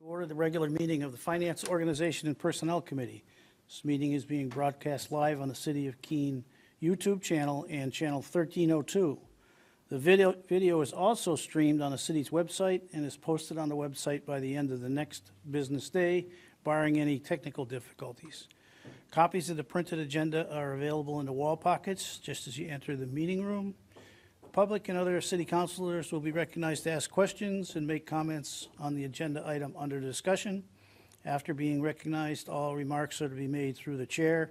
To order the regular meeting of the Finance, Organization, and Personnel Committee. This meeting is being broadcast live on the City of Keene YouTube channel and channel 1302. The video is also streamed on the city's website and is posted on the website by the end of the next business day, barring any technical difficulties. Copies of the printed agenda are available in the wall pockets just as you enter the meeting room. The public and other city councilors will be recognized to ask questions and make comments on the agenda item under discussion. After being recognized, all remarks are to be made through the chair.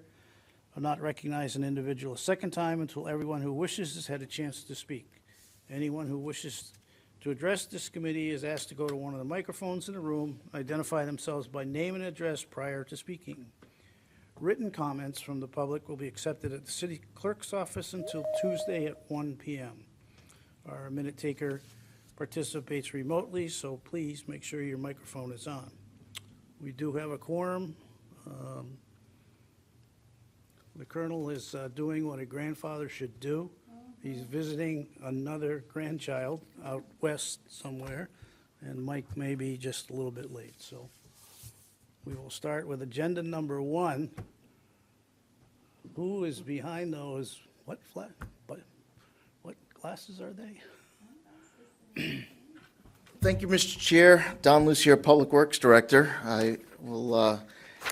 I'll not recognize an individual a second time until everyone who wishes has had a chance to speak. Anyone who wishes to address this committee is asked to go to one of the microphones in the room, identify themselves by name and address prior to speaking. Written comments from the public will be accepted at the city clerk's office until Tuesday at 1 p.m. Our minute taker participates remotely, so please make sure your microphone is on. We do have a quorum. The colonel is doing what a grandfather should do. He's visiting another grandchild out west somewhere, and Mike may be just a little bit late. So we will start with agenda number 1. Who is behind those? What glasses are they? Thank you, Mr. Chair. Don Lucier, Public Works Director. I will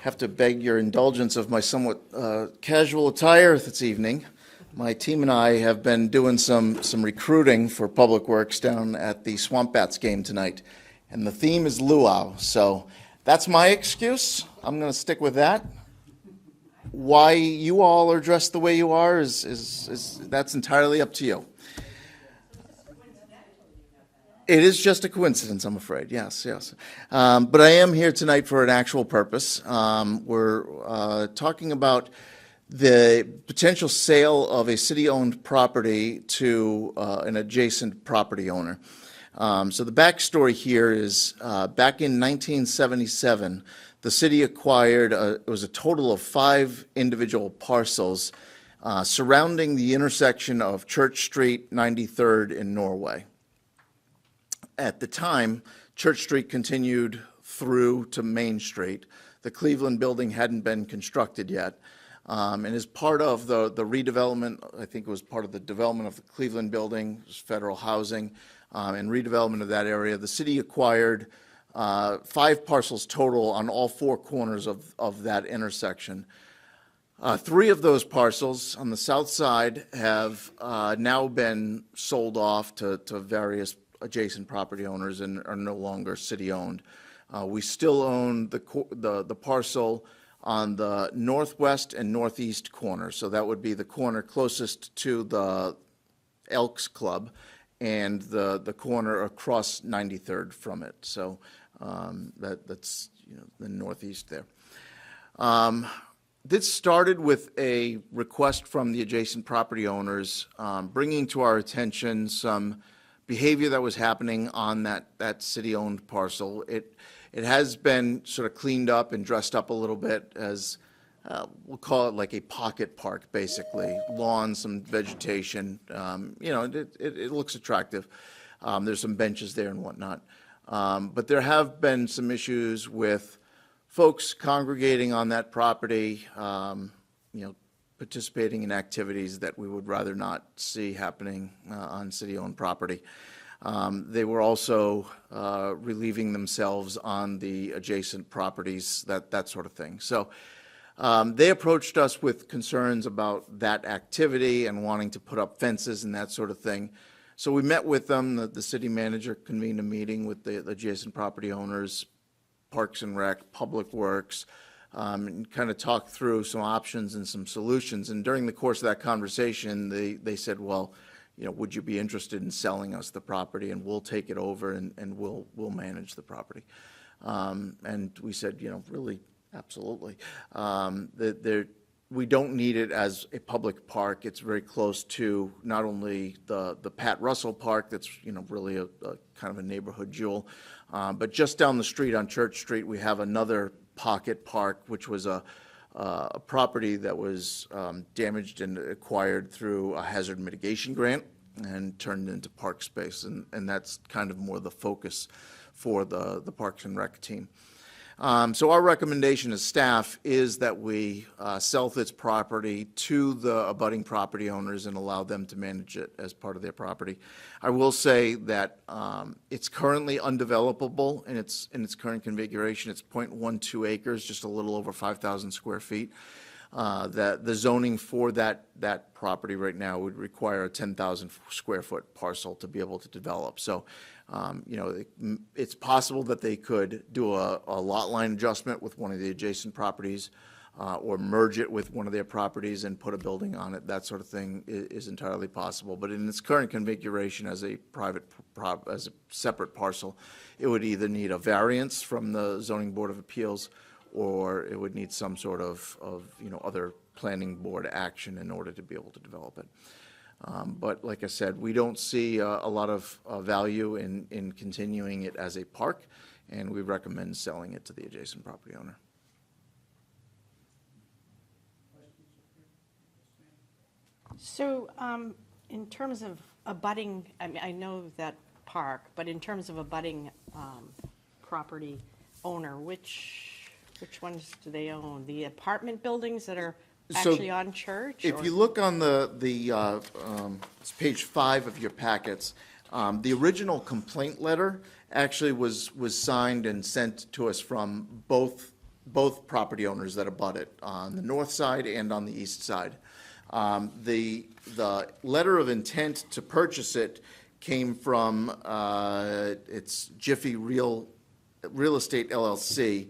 have to beg your indulgence of my somewhat casual attire this evening. My team and I have been doing some recruiting for Public Works down at the Swamp Bats game tonight, and the theme is luau. So that's my excuse. I'm going to stick with that. Why you all are dressed the way you are is that's entirely up to you. It is just a coincidence, I'm afraid. Yes. But I am here tonight for an actual purpose. We're talking about the potential sale of a city-owned property to an adjacent property owner. So the backstory here is back in 1977, the city acquired, it was a total of 5 individual parcels surrounding the intersection of Church Street, 93rd, and Norway. At the time, Church Street continued through to Main Street. The Cleveland building hadn't been constructed yet. And as part of the redevelopment, I think it was part of the development of the Cleveland building, federal housing, and redevelopment of that area, the city acquired 5 parcels total on all 4 corners of that intersection. 3 of those parcels on the south side have now been sold off to various adjacent property owners and are no longer city-owned. We still own the parcel on the northwest and northeast corner, so that would be the corner closest to the Elks Club and the corner across 93rd from it. So that's the northeast there. This started with a request from the adjacent property owners, bringing to our attention some behavior that was happening on that city-owned parcel. It has been sort of cleaned up and dressed up a little bit as, we'll call it like a pocket park, basically. Lawns, some vegetation, it looks attractive. There's some benches there and whatnot. But there have been some issues with folks congregating on that property, participating in activities that we would rather not see happening on city-owned property. They were also relieving themselves on the adjacent properties, that sort of thing. So they approached us with concerns about that activity and wanting to put up fences and that sort of thing. So we met with them. The city manager convened a meeting with the adjacent property owners, Parks and Rec, Public Works, and kind of talk through some options and some solutions. And during the course of that conversation, they said, well, would you be interested in selling us the property, and we'll take it over and we'll manage the property. And we said, really, absolutely. We don't need it as a public park. It's very close to not only the Pat Russell Park, that's really a kind of a neighborhood jewel, but just down the street on Church Street, we have another pocket park, which was a property that was damaged and acquired through a hazard mitigation grant. and turned into park space, and that's kind of more the focus for the Parks and Rec team. So our recommendation as staff is that we sell this property to the abutting property owners and allow them to manage it as part of their property. I will say that it's currently undevelopable in its current configuration. It's 0.12 acres, just a little over 5,000 square feet. That the zoning for that property right now would require a 10,000 square foot parcel to be able to develop. So, it's possible that they could do a lot line adjustment with one of the adjacent properties, or merge it with one of their properties and put a building on it. That sort of thing is entirely possible. But in its current configuration as a as a separate parcel, it would either need a variance from the Zoning Board of Appeals, or it would need some sort of other planning board action in order to be able to develop it. But like I said, we don't see a lot of value in continuing it as a park, and we recommend selling it to the adjacent property owner. So, in terms of abutting, I mean, I know that park, but in terms of abutting property owner, which ones do they own? The apartment buildings that are So, actually on Church? If or- you look on it's page 5 of your packets, the original complaint letter actually was signed and sent to us from both property owners that abut it, on the north side and on the east side. The letter of intent to purchase it came from, it's Jiffy Real Estate LLC,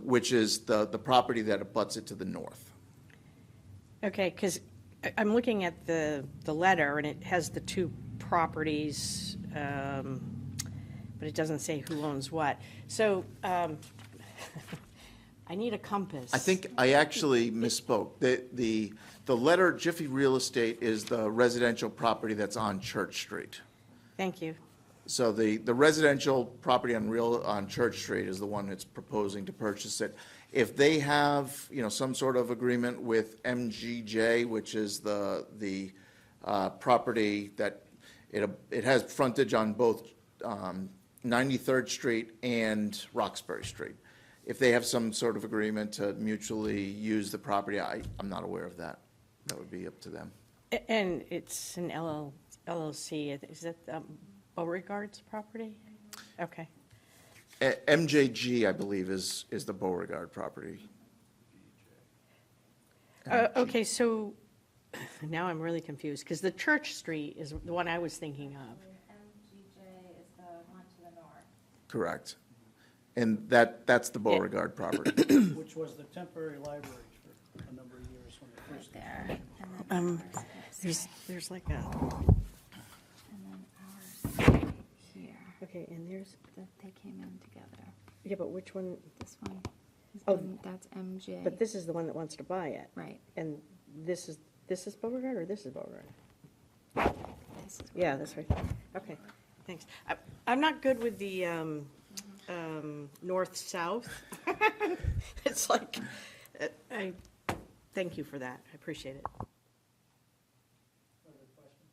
which is the property that abuts it to the north. Okay, because I'm looking at the letter, and it has the two properties, but it doesn't say who owns what. So, I need a compass. I think I actually misspoke. The letter, Jiffy Real Estate, is the residential property that's on Church Street. Thank you. So the residential property on Church Street is the one that's proposing to purchase it. If they have, some sort of agreement with MGJ, which is the property that it has frontage on both 93rd Street and Roxbury Street. If they have some sort of agreement to mutually use the property, I'm not aware of that. That would be up to them. And it's an LLC. Is that Beauregard's property? Okay. MJG, I believe, is the Beauregard property. Okay, so now I'm really confused, because the Church Street is the one I was thinking of. MGJ is the one to the north. Correct. And that's the Beauregard property. Which was the temporary library for a number of years when it first. There. And then ours, There's like a, and then ours here. okay, and there's, They came in together. yeah, but which one, This one, Oh. that's MJ. but this is the one that wants to buy it. Right. And this is Beauregard, or this is Beauregard? This is Yeah, that's right. Okay, thanks. I'm not good with the north-south. It's like, thank you for that. I appreciate it. Other questions?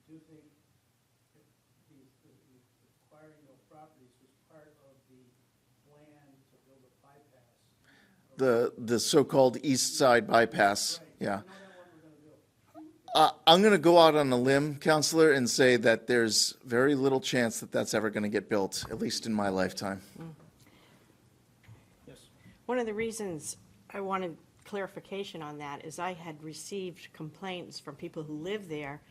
Do you think that the acquiring of properties was part of the plan to build a bypass? The so-called East Side bypass, yeah. I know that what we're gonna do. I'm going to go out on a limb, Counselor, and say that there's very little chance that that's ever going to get built, at least in my lifetime. Yes. One of the reasons I wanted clarification on that is I had received complaints from people who live there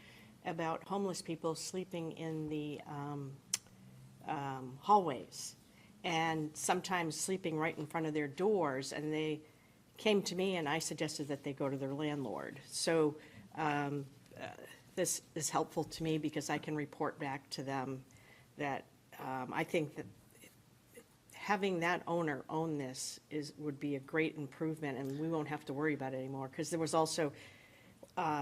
about homeless people sleeping in the hallways, and sometimes sleeping right in front of their doors, and they came to me and I suggested that they go to their landlord. So this is helpful to me because I can report back to them that I think that having that owner own this would be a great improvement, and we won't have to worry about it anymore. Because there was also,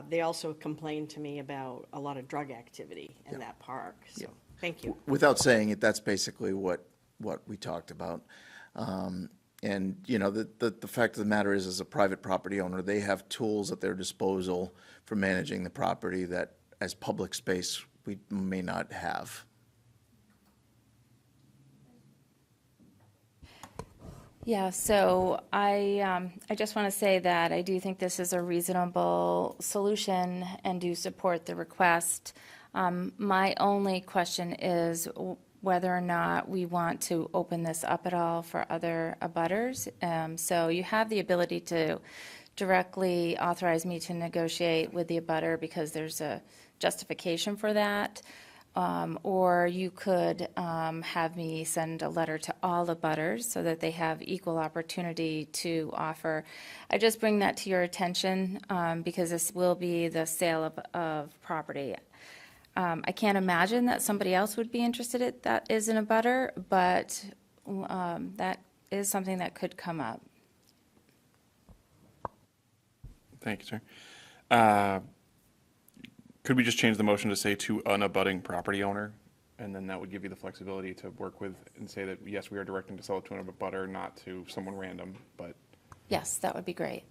they also complained to me about a lot of drug activity in that park. So, thank you. Without saying it, that's basically what we talked about. And, you know, the fact of the matter is, as a private property owner, they have tools at their disposal for managing the property that, as public space, we may not have. Yeah, so I just want to say that I do think this is a reasonable solution and do support the request. My only question is whether or not we want to open this up at all for other abutters. So you have the ability to directly authorize me to negotiate with the abutter because there's a justification for that. Or you could have me send a letter to all the abutters so that they have equal opportunity to offer. I just bring that to your attention because this will be the sale of property. I can't imagine that somebody else would be interested in that is an abutter, but that is something that could come up. Thank you, sir. Could we just change the motion to say to an abutting property owner? And then that would give you the flexibility to work with and say that, yes, we are directing to sell it to an abutter, not to someone random, but, Yes, that would be great.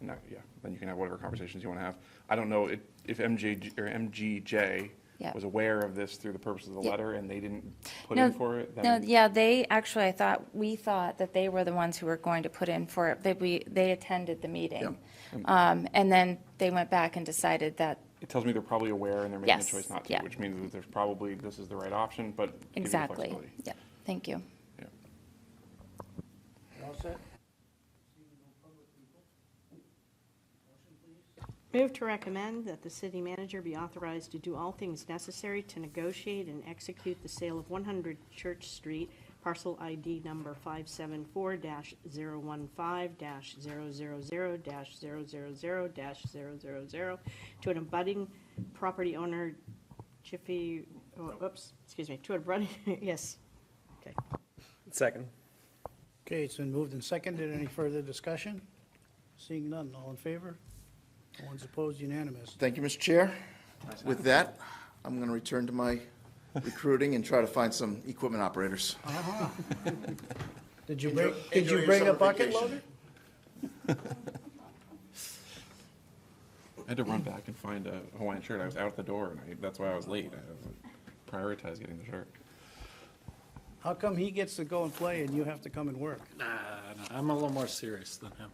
no, yeah, then you can have whatever conversations you want to have. I don't know if MGJ Yeah. was aware of this through the purpose of the Yeah. letter and they didn't put No, in for it, No, then, yeah, they actually, we thought that they were the ones who were going to put in for it. They attended the meeting. And then they went back and decided that, it tells me they're probably aware and they're making a Yes, choice not to, yeah. which means that there's probably, this is the right option, but give you the exactly, flexibility. yeah, thank you. Yeah. You all set? Move to recommend that the city manager be authorized to do all things necessary to negotiate and execute the sale of 100 Church Street, parcel ID number 574-015-000-000-000 to an abutting property owner, Jiffy, to an abutting, yes. Okay. Second. Okay, it's been moved and seconded. Any further discussion? Seeing none, all in favor? No one's opposed, unanimous. Thank you, Mr. Chair. With that, I'm going to return to my recruiting and try to find some equipment operators. Did you Enjoy bring your a summer bucket vacation. loader? I had to run back and find a Hawaiian shirt. I was out the door, and that's why I was late. I prioritized getting the shirt. How come he gets to go and play and you have to come and work? Nah, I'm a little more serious than him.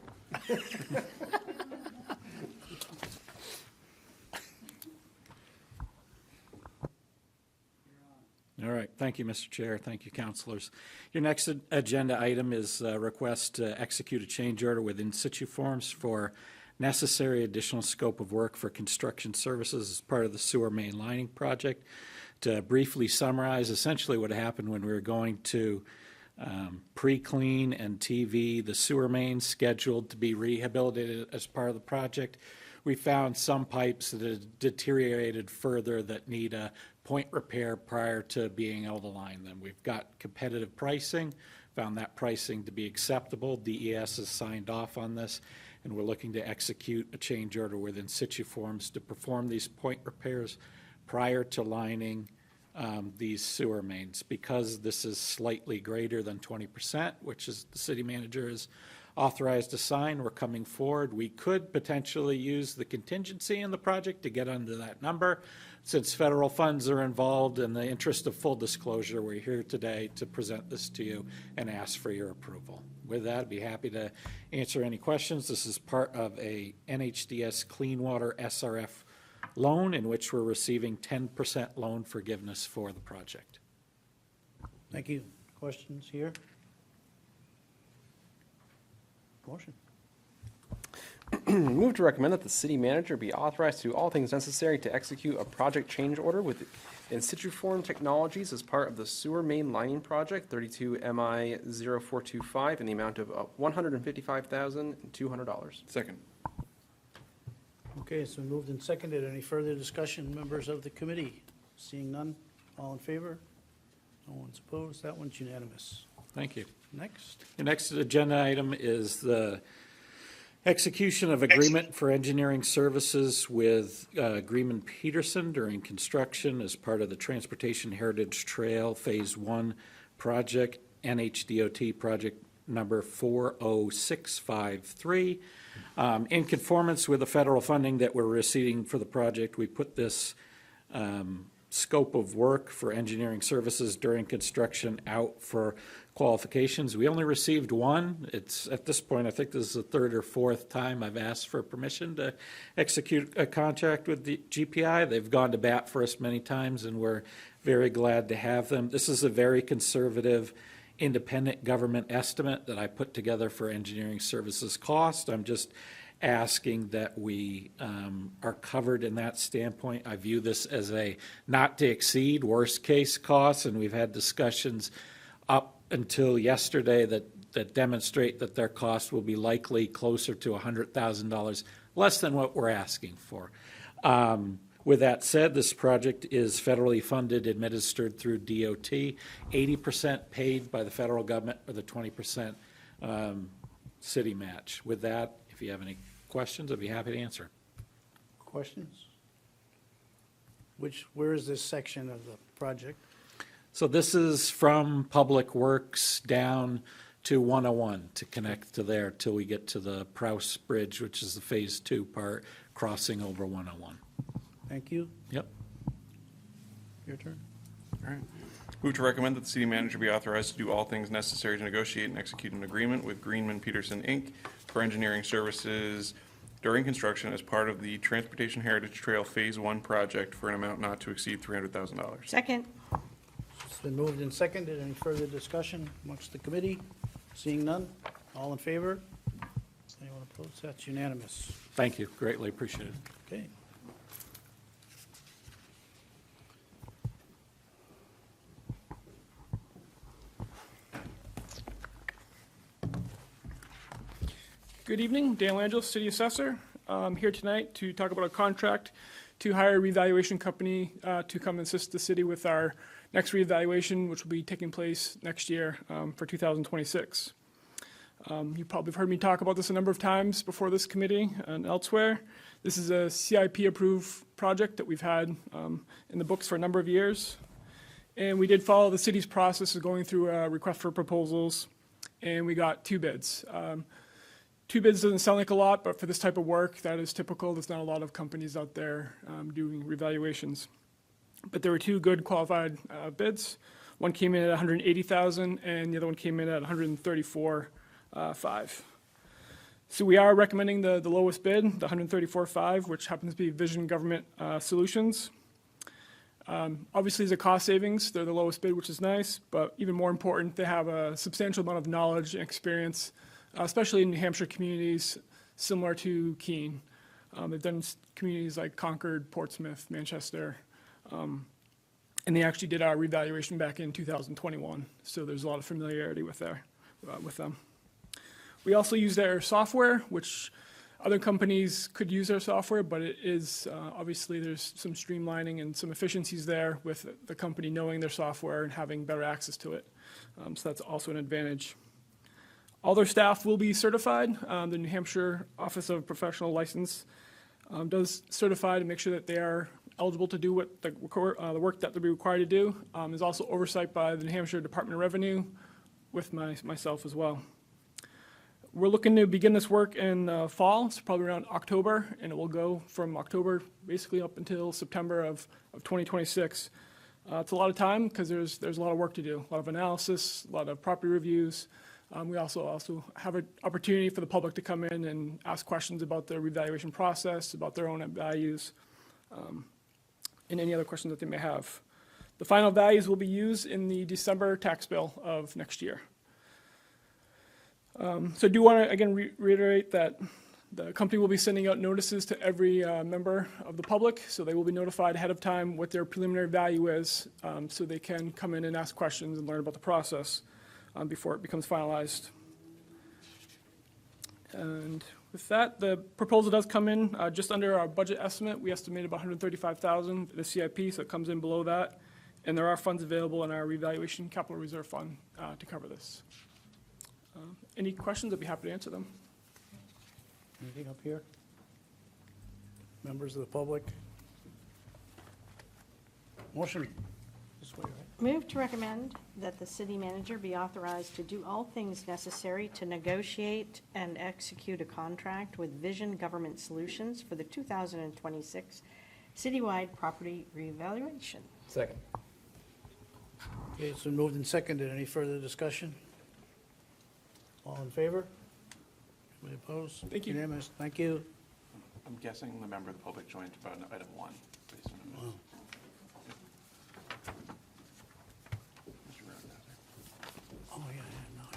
All right, thank you, Mr. Chair, thank you, councilors. Your next agenda item is a request to execute a change order with in situ forms for necessary additional scope of work for construction services as part of the sewer main lining project. To briefly summarize, essentially what happened when we were going to pre-clean and TV the sewer mains scheduled to be rehabilitated as part of the project, we found some pipes that had deteriorated further that need a point repair prior to being able to line them. We've got competitive pricing, found that pricing to be acceptable. DES has signed off on this, and we're looking to execute a change order with in situ forms to perform these point repairs prior to lining these sewer mains. Because this is slightly greater than 20%, which is the city manager is authorized to sign, we're coming forward. We could potentially use the contingency in the project to get under that number. Since federal funds are involved, in the interest of full disclosure, we're here today to present this to you and ask for your approval. With that, I'd be happy to answer any questions. This is part of a NHDS Clean Water SRF loan in which we're receiving 10% loan forgiveness for the project. Thank you. Questions here? Motion. Move to recommend that the city manager be authorized to do all things necessary to execute a project change order with in situ form technologies as part of the sewer main lining project 32 MI 0425 in the amount of $155,200. Second. Okay, it's been moved and seconded. Any further discussion, members of the committee? Seeing none, all in favor? No one's opposed. That one's unanimous. Thank you. Next. The next agenda item is the execution of agreement for engineering services with Greenman Peterson during construction as part of the Transportation Heritage Trail Phase 1 project, NHDOT project number 40653. In conformance with the federal funding that we're receiving for the project, we put this scope of work for engineering services during construction out for qualifications. We only received one. It's, at this point, I think this is the third or fourth time I've asked for permission to execute a contract with the GPI. They've gone to bat for us many times, and we're very glad to have them. This is a very conservative, independent government estimate that I put together for engineering services cost. I'm just asking that we are covered in that standpoint. I view this as a not to exceed worst case costs, and we've had discussions up until yesterday that demonstrate that their cost will be likely closer to $100,000 less than what we're asking for. With that said, this project is federally funded, administered through DOT, 80% paid by the federal government with a 20% city match. With that, if you have any questions, I'd be happy to answer. Questions? Where is this section of the project? So this is from Public Works down to 101 to connect to there till we get to the Prowse Bridge, which is the Phase 2 part, crossing over 101. Thank you. Yep. Your turn. All right. Move to recommend that the city manager be authorized to do all things necessary to negotiate and execute an agreement with Greenman Peterson, Inc. for engineering services during construction as part of the Transportation Heritage Trail Phase 1 project for an amount not to exceed $300,000. Second. It's been moved and seconded. Any further discussion amongst the committee? Seeing none, all in favor? Anyone opposed? That's unanimous. Thank you. Greatly appreciated. Okay. Good evening, Dan Langell, City Assessor. I'm here tonight to talk about a contract to hire a revaluation company to come assist the city with our next reevaluation, which will be taking place next year for 2026. You probably have heard me talk about this a number of times before this committee and elsewhere. This is a CIP-approved project that we've had in the books for a number of years. And we did follow the city's process of going through a request for proposals, and we got 2 bids. 2 bids doesn't sound like a lot, but for this type of work, that is typical. There's not a lot of companies out there doing revaluations. But there were 2 good qualified bids. One came in at $180,000, and the other one came in at $134,500. So we are recommending the lowest bid, the $134,500, which happens to be Vision Government Solutions. Obviously, there's a cost savings. They're the lowest bid, which is nice, but even more important, they have a substantial amount of knowledge and experience, especially in New Hampshire communities similar to Keene. They've done communities like Concord, Portsmouth, Manchester, and they actually did our revaluation back in 2021, so there's a lot of familiarity with them. We also use their software, which other companies could use their software, but it is, obviously there's some streamlining and some efficiencies there with the company knowing their software and having better access to it. So that's also an advantage. All their staff will be certified. The New Hampshire Office of Professional License does certify to make sure that they are eligible to do what the work that they'll be required to do. Is also oversight by the New Hampshire Department of Revenue with myself as well. We're looking to begin this work in fall, so probably around October, and it will go from October basically up until September of 2026. It's a lot of time because there's a lot of work to do, a lot of analysis, a lot of property reviews. We also have an opportunity for the public to come in and ask questions about the revaluation process, about their own values, and any other questions that they may have. The final values will be used in the December tax bill of next year. So I do want to, again, reiterate that the company will be sending out notices to every member of the public, so they will be notified ahead of time what their preliminary value is, so they can come in and ask questions and learn about the process before it becomes finalized. And with that, the proposal does come in just under our budget estimate. We estimate about $135,000 for the CIP, so it comes in below that. And there are funds available in our revaluation capital reserve fund to cover this. Any questions? I'd be happy to answer them. Anything up here? Members of the public? Motion. This way, right? Move to recommend that the city manager be authorized to do all things necessary to negotiate and execute a contract with Vision Government Solutions for the 2026 citywide property reevaluation. Second. Okay, it's been moved and seconded. Any further discussion? All in favor? Anybody opposed? Thank you. Unanimous. Thank you. I'm guessing the member of the public joined about item 1. Based on Wow. Mr. Brown, that's it. Oh, yeah, no. I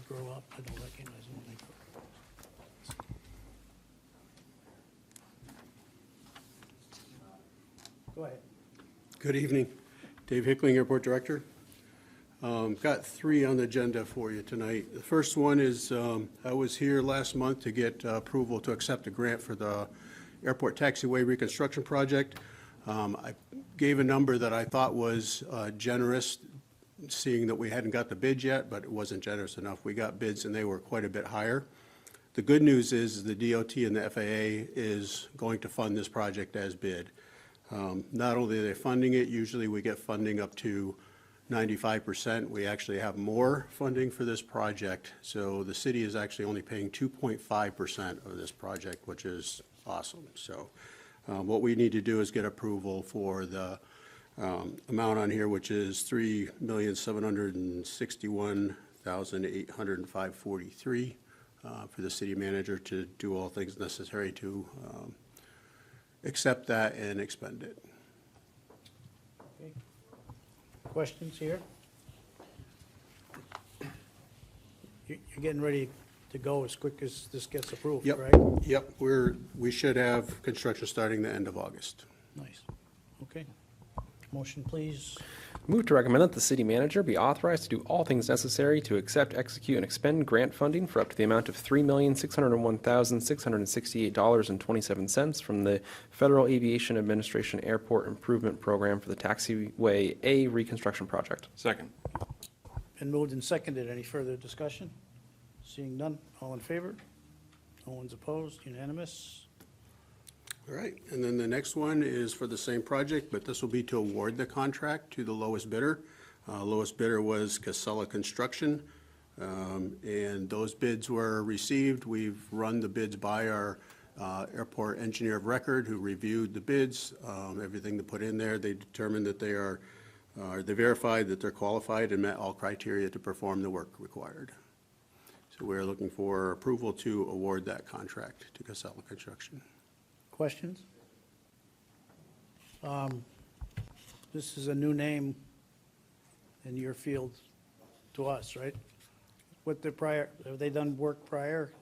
grow up, I don't recognize them when they grow up. Go ahead. Good evening. Dave Hickling, Airport Director. Got 3 on the agenda for you tonight. The first one is, I was here last month to get approval to accept a grant for the airport taxiway reconstruction project. I gave a number that I thought was generous, seeing that we hadn't got the bids yet, but it wasn't generous enough. We got bids and they were quite a bit higher. The good news is the DOT and the FAA is going to fund this project as bid. Not only are they funding it, usually we get funding up to 95%. We actually have more funding for this project, so the city is actually only paying 2.5% of this project, which is awesome. So what we need to do is get approval for the amount on here, which is $3,761,805.43 for the city manager to do all things necessary to accept that and expend it. Okay. Questions here? You're getting ready to go as quick as this gets approved, Yep. right? Yep, we should have construction starting the end of August. Nice. Okay. Motion, please. Move to recommend that the city manager be authorized to do all things necessary to accept, execute, and expend grant funding for up to the amount of $3,601,668.27 from the Federal Aviation Administration Airport Improvement Program for the Taxiway A reconstruction project. Second. Been moved and seconded. Any further discussion? Seeing none. All in favor? No one's opposed. Unanimous. All right, and then the next one is for the same project, but this will be to award the contract to the lowest bidder. Lowest bidder was Casella Construction, and those bids were received. We've run the bids by our airport engineer of record who reviewed the bids, everything to put in there. They determined that they verified that they're qualified and met all criteria to perform the work required. So we're looking for approval to award that contract to Casella Construction. Questions? This is a new name in your field to us, right? What the prior, have they done work prior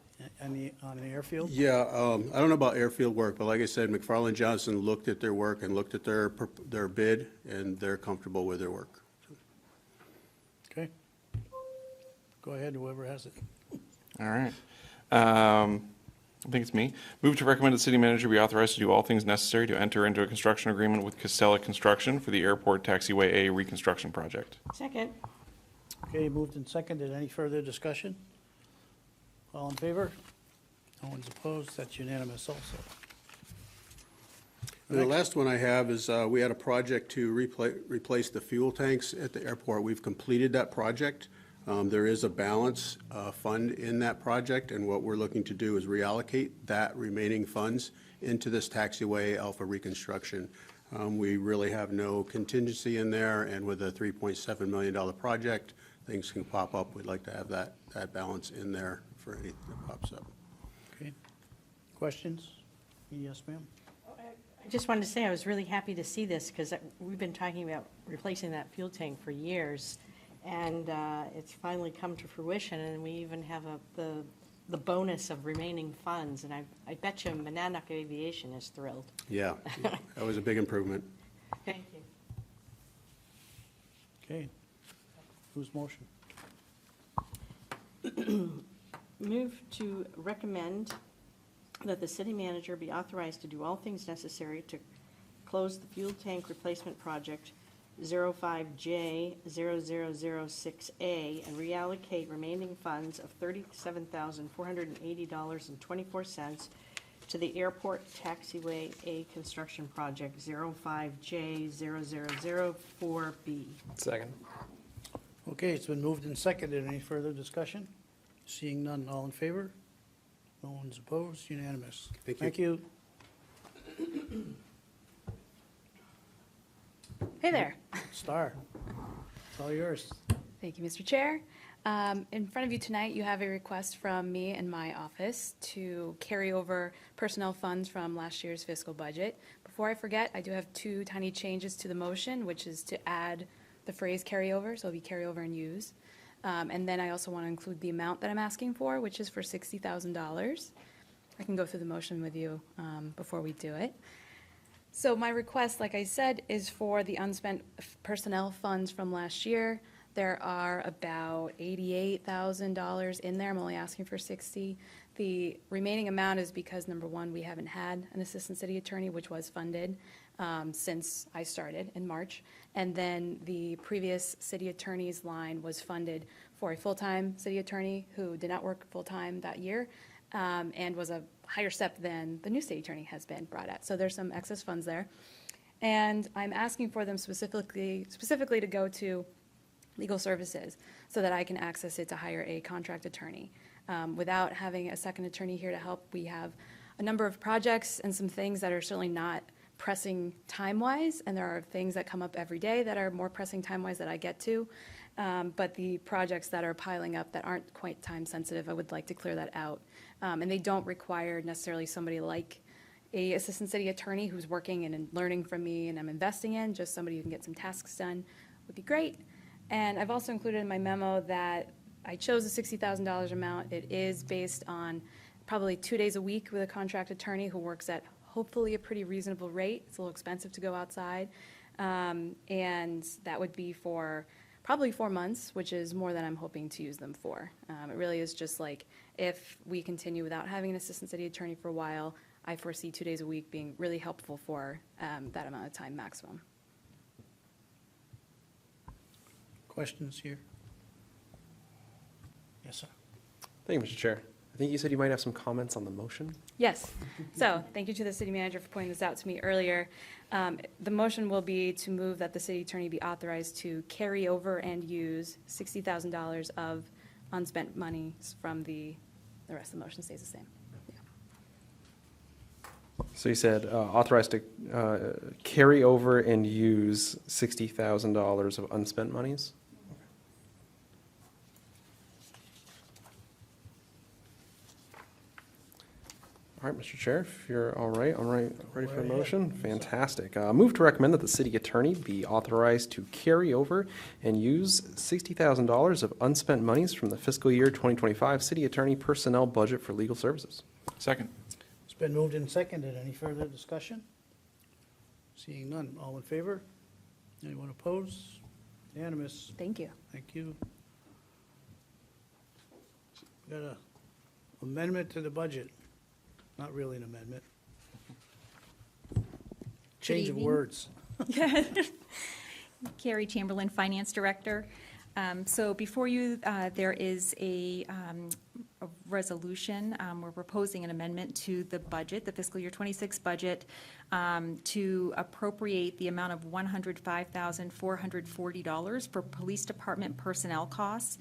on an airfield? Yeah, I don't know about airfield work, but like I said, McFarland Johnson looked at their work and looked at their bid, and they're comfortable with their work. Okay. Go ahead, whoever has it. All right. I think it's me. Move to recommend the city manager be authorized to do all things necessary to enter into a construction agreement with Casella Construction for the airport taxiway A reconstruction project. Second. Okay, moved and seconded. Any further discussion? All in favor? No one's opposed. That's unanimous also. And the last one I have is, we had a project to replace the fuel tanks at the airport. We've completed that project. There is a balance fund in that project, and what we're looking to do is reallocate that remaining funds into this taxiway alpha reconstruction. We really have no contingency in there, and with a $3.7 million project, things can pop up. We'd like to have that balance in there for anything that pops up. Okay. Questions? Yes, ma'am? I just wanted to say I was really happy to see this because we've been talking about replacing that fuel tank for years. And it's finally come to fruition, and we even have the bonus of remaining funds. And I bet you Monadnock Aviation is thrilled. Yeah, that was a big improvement. Thank you. Okay. Whose motion? Move to recommend that the city manager be authorized to do all things necessary to close the fuel tank replacement project 05J0006A and reallocate remaining funds of $37,480.24 to the Airport Taxiway A Construction Project 05J0004B. Second. Okay, it's been moved and seconded. Any further discussion? Seeing none, all in favor? No one's opposed, unanimous. Thank you. Thank you. Hey there. Star, it's all yours. Thank you, Mr. Chair. In front of you tonight, you have a request from me and my office to carry over personnel funds from last year's fiscal budget. Before I forget, I do have two tiny changes to the motion, which is to add the phrase carryover, so it'll be carryover and use. And then I also want to include the amount that I'm asking for, which is for $60,000. I can go through the motion with you before we do it. So my request, like I said, is for the unspent personnel funds from last year. There are about $88,000 in there. I'm only asking for 60. The remaining amount is because, number one, we haven't had an assistant city attorney, which was funded since I started in March. And then the previous city attorney's line was funded for a full-time city attorney who did not work full-time that year and was a higher step than the new city attorney has been brought at. So there's some excess funds there. And I'm asking for them specifically to go to legal services so that I can access it to hire a contract attorney. Without having a second attorney here to help, we have a number of projects and some things that are certainly not pressing time-wise, and there are things that come up every day that are more pressing time-wise that I get to. But the projects that are piling up that aren't quite time-sensitive, I would like to clear that out. And they don't require necessarily somebody like a assistant city attorney who's working and learning from me and I'm investing in, just somebody who can get some tasks done would be great. And I've also included in my memo that I chose the $60,000 amount. It is based on probably 2 days a week with a contract attorney who works at hopefully a pretty reasonable rate. It's a little expensive to go outside. And that would be for probably 4 months, which is more than I'm hoping to use them for. It really is just like if we continue without having an assistant city attorney for a while, I foresee 2 days a week being really helpful for that amount of time maximum. Questions here? Yes, sir. Thank you, Mr. Chair. I think you said you might have some comments on the motion. Yes. So thank you to the city manager for pointing this out to me earlier. The motion will be to move that the city attorney be authorized to carry over and use $60,000 of unspent monies from the rest of the motion stays the same. So you said authorized to carry over and use $60,000 of unspent monies? All right, Mr. Chair, if you're all right, I'm ready for a motion. Fantastic. Move to recommend that the city attorney be authorized to carry over and use $60,000 of unspent monies from the fiscal year 2025 city attorney personnel budget for legal services. Second. It's been moved and seconded. Any further discussion? Seeing none, all in favor? Anyone opposed? Unanimous. Thank you. Thank you. Got a amendment to the budget. Not really an amendment. Change of evening. words. Carrie Chamberlain, Finance Director. So before you, there is a resolution. We're proposing an amendment to the budget, the fiscal year 26 budget, to appropriate the amount of $105,440 for police department personnel costs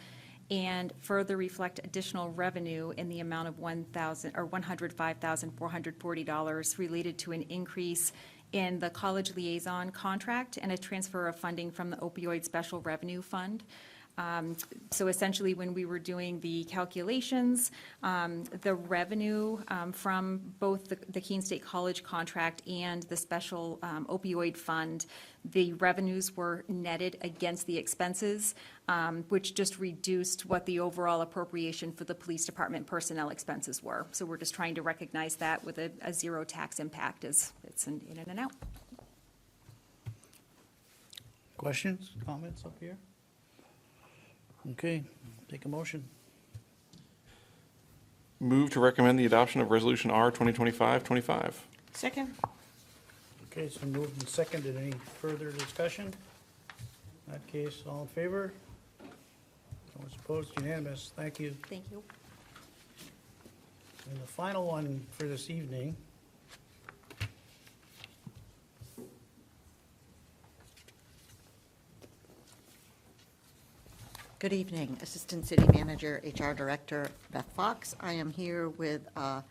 and further reflect additional revenue in the amount of $105,440 related to an increase in the college liaison contract and a transfer of funding from the opioid special revenue fund. So essentially, when we were doing the calculations, the revenue from both the Keene State College contract and the special opioid fund, the revenues were netted against the expenses, which just reduced what the overall appropriation for the police department personnel expenses were. So we're just trying to recognize that with a zero tax impact as it's in and out. Questions, comments up here? Okay, take a motion. Move to recommend the adoption of Resolution R 2025-25. Second? Okay, it's been moved and seconded. Any further discussion? In that case, all in favor? No one's opposed, unanimous. Thank you. Thank you. And the final one for this evening. Good evening, Assistant City Manager, HR Director Beth Fox. I am here with a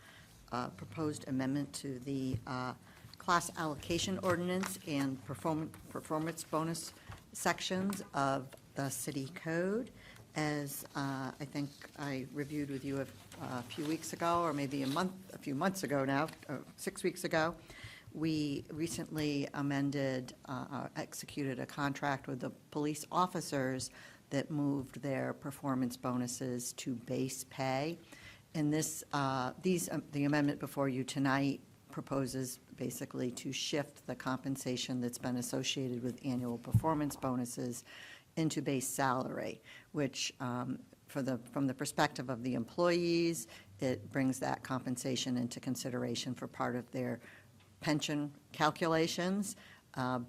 proposed amendment to the class allocation ordinance and performance bonus sections of the city code. As I think I reviewed with you a few weeks ago, or maybe a few months ago now, 6 weeks ago, we recently executed a contract with the police officers that moved their performance bonuses to base pay. And the amendment before you tonight proposes basically to shift the compensation that's been associated with annual performance bonuses into base salary, which from the perspective of the employees, it brings that compensation into consideration for part of their pension calculations.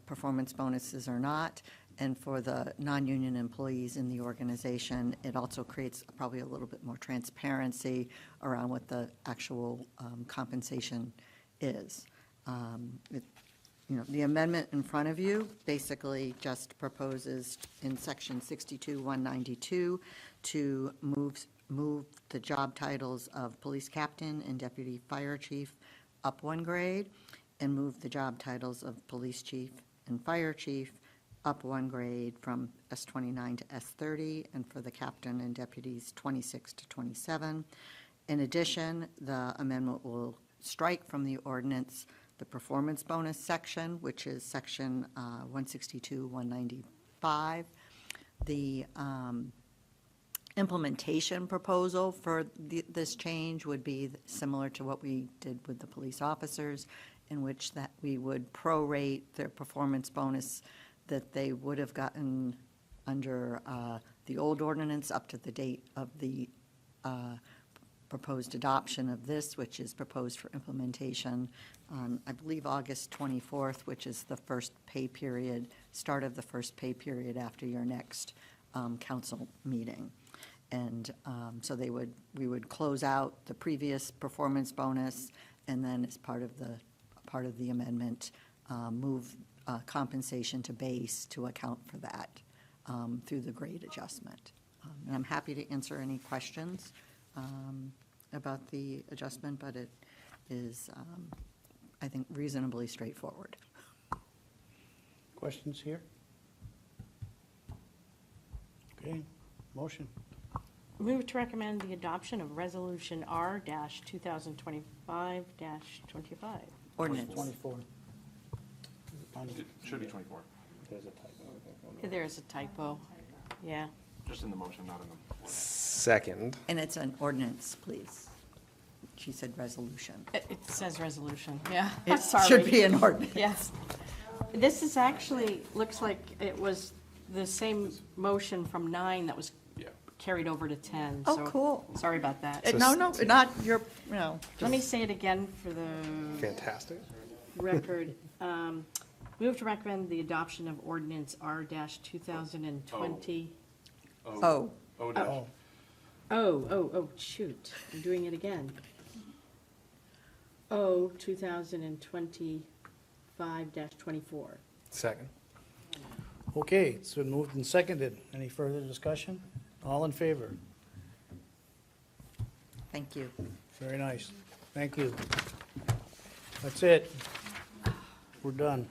Performance bonuses are not. And for the non-union employees in the organization, it also creates probably a little bit more transparency around what the actual compensation is. The amendment in front of you basically just proposes in section 62-192 to move the job titles of police captain and deputy fire chief up one grade, and move the job titles of police chief and fire chief up one grade from S29 to S30, and for the captain and deputies, 26 to 27. In addition, the amendment will strike from the ordinance the performance bonus section, which is section 162-195. The implementation proposal for this change would be similar to what we did with the police officers, in which that we would prorate their performance bonus that they would have gotten under the old ordinance up to the date of the proposed adoption of this, which is proposed for implementation on, I believe, August 24th, which is the first pay period, start of the first pay period after your next council meeting. And so we would close out the previous performance bonus, and then as part of the amendment, move compensation to base to account for that through the grade adjustment. And I'm happy to answer any questions about the adjustment, but it is, I think, reasonably straightforward. Questions here? Okay, motion. Move to recommend the adoption of Resolution R-2025-25. Ordinance. 24. It should be 24, There's a typo, yeah. just in the motion, not in the ordinance. Second. And it's an ordinance, please. She said resolution. It says resolution, yeah. It Sorry. should be an ordinance. Yes. This is actually, looks like it was the same motion from 9 that was Yeah. carried over to 10. Oh, so cool. Sorry about that. No, not your, Let me say it again for the Fantastic. record. Move to recommend the adoption of ordinance R-2020. Oh, Oh, dash. Oh, shoot, I'm doing it again. 2025-24. Second. Okay, it's been moved and seconded. Any further discussion? All in favor? thank you. Very nice. Thank you. That's it. We're done.